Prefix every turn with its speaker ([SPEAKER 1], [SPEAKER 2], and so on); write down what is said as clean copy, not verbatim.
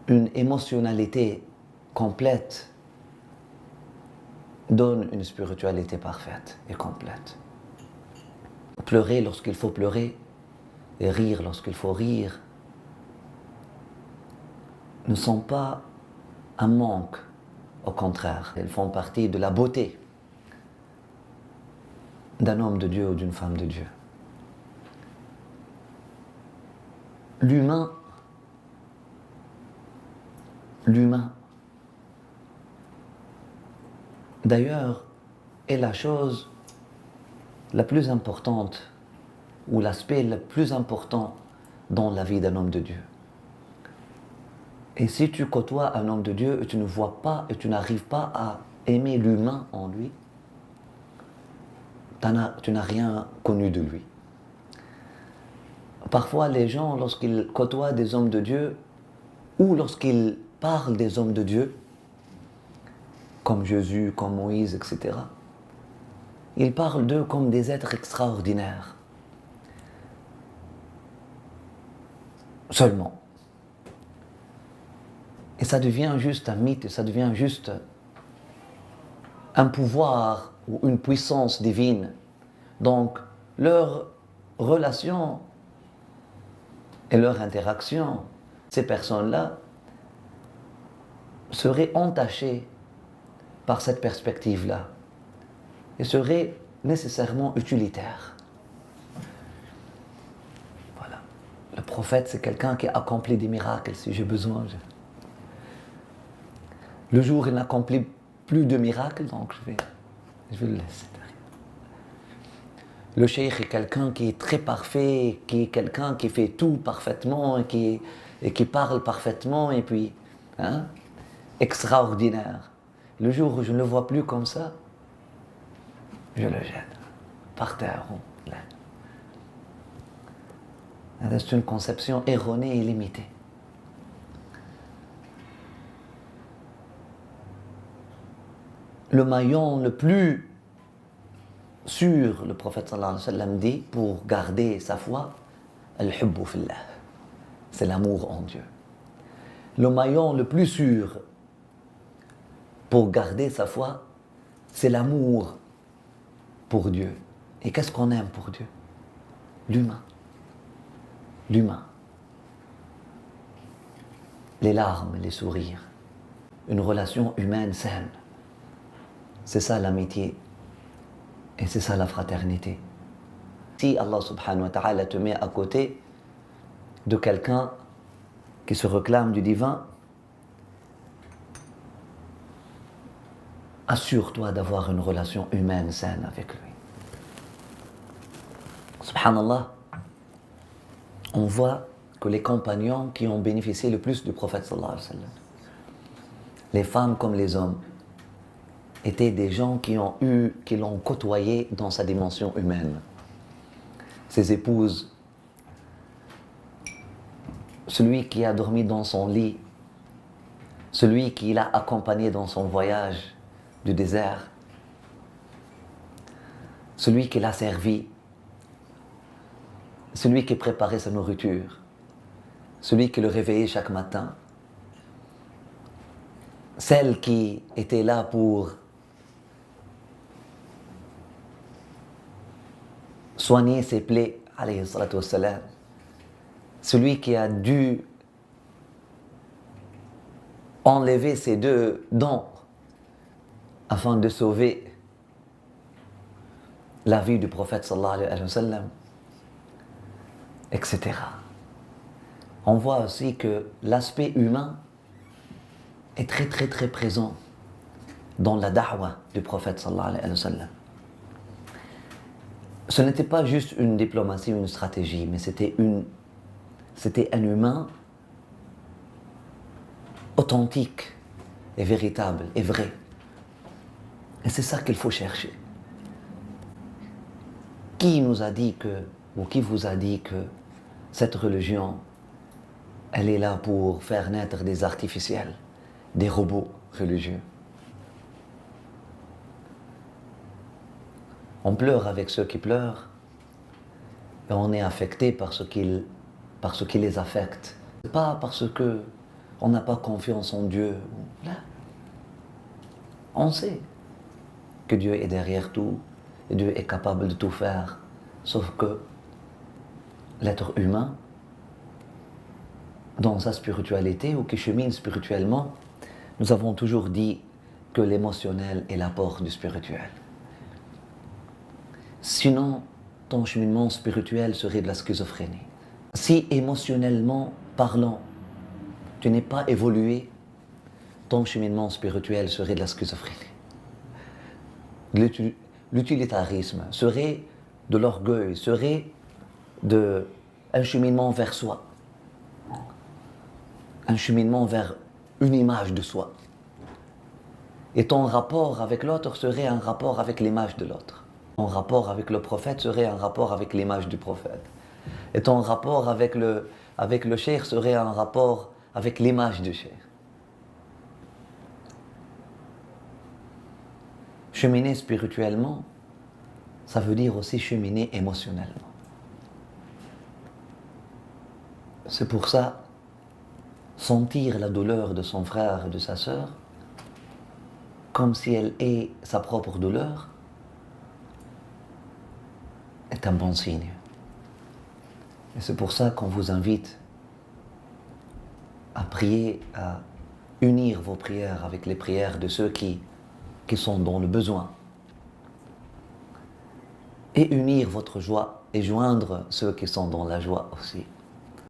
[SPEAKER 1] une émotionnalité complète donne une spiritualité parfaite et complète. Pleurer lorsqu'il faut pleurer et rire lorsqu'il faut rire ne sont pas un manque, au contraire, elles font partie de la beauté d'un homme de Dieu ou d'une femme de Dieu. L'humain, d'ailleurs, est la chose la plus importante ou l'aspect le plus important dans la vie d'un homme de Dieu. Et si tu côtoies un homme de Dieu et tu ne vois pas et tu n'arrives pas à aimer l'humain en lui, tu n'as rien connu de lui. Parfois, les gens, lorsqu'ils côtoient des hommes de Dieu ou lorsqu'ils parlent des hommes de Dieu, comme Jésus, comme Moïse, etc., ils parlent d'eux comme des êtres extraordinaires. Seulement. Et ça devient juste un mythe, ça devient juste un pouvoir ou une puissance divine. Donc, leur relation et leur interaction, ces personnes-là, seraient entachées par cette perspective-là et seraient nécessairement utilitaires. Voilà. Le prophète, c'est quelqu'un qui accomplit des miracles si j'ai besoin. Le jour où il n'accomplit plus de miracles, donc je vais le laisser derrière. Le cheikh est quelqu'un qui est très parfait, qui est quelqu'un qui fait tout parfaitement et qui parle parfaitement et puis, extraordinaire. Le jour où je ne le vois plus comme ça, je le jette par terre. C'est une conception erronée et limitée. Le maillon le plus sûr, le prophète sallallahu alayhi wa sallam dit, pour garder sa foi, al-hubbu fillah, c'est l'amour en Dieu. Le maillon le plus sûr pour garder sa foi, c'est l'amour pour Dieu. Et qu'est-ce qu'on aime pour Dieu? L'humain. L'humain. Les larmes, les sourires. Une relation humaine saine. C'est ça l'amitié. Et c'est ça la fraternité. Si Allah subhanahu wa ta'ala te met à côté de quelqu'un qui se réclame du divin, assure-toi d'avoir une relation humaine saine avec lui. Subhanallah, on voit que les compagnons qui ont bénéficié le plus du prophète sallallahu alayhi wa sallam, les femmes comme les hommes, étaient des gens qui l'ont côtoyé dans sa dimension humaine. Ses épouses, celui qui a dormi dans son lit, celui qui l'a accompagné dans son voyage du désert, celui qui l'a servi, celui qui préparait sa nourriture, celui qui le réveillait chaque matin, celle qui était là pour soigner ses plaies, alayhi salatu wassalam, celui qui a dû enlever ses 2 dents afin de sauver la vie du prophète sallallahu alayhi wa sallam, etc. On voit aussi que l'aspect humain est très très très présent dans la da'wa du prophète sallallahu alayhi wa sallam. Ce n'était pas juste une diplomatie, une stratégie, mais c'était un humain authentique et véritable et vrai. Et c'est ça qu'il faut chercher. Qui nous a dit ou qui vous a dit que cette religion, elle est là pour faire naître des artificiels, des robots religieux? On pleure avec ceux qui pleurent et on est affecté par ce qui les affecte. Pas parce que on n'a pas confiance en Dieu. Là, on sait que Dieu est derrière tout, et Dieu est capable de tout faire, sauf que l'être humain, dans sa spiritualité ou qui chemine spirituellement, nous avons toujours dit que l'émotionnel est l'apport du spirituel. Sinon, ton cheminement spirituel serait de la schizophrénie. Si émotionnellement parlant, tu n'es pas évolué, ton cheminement spirituel serait de la schizophrénie. L'utilitarisme serait de l'orgueil, serait un cheminement vers soi, un cheminement vers une image de soi. Et ton rapport avec l'autre serait un rapport avec l'image de l'autre. Ton rapport avec le prophète serait un rapport avec l'image du prophète. Et ton rapport avec le cheikh serait un rapport avec l'image du cheikh. Cheminer spirituellement, ça veut dire aussi cheminer émotionnellement. C'est pour ça, sentir la douleur de son frère et de sa sœur, comme si elle est sa propre douleur, est un bon signe. Et c'est pour ça qu'on vous invite à prier, à unir vos prières avec les prières de ceux qui sont dans le besoin. Et unir votre joie et joindre ceux qui sont dans la joie aussi.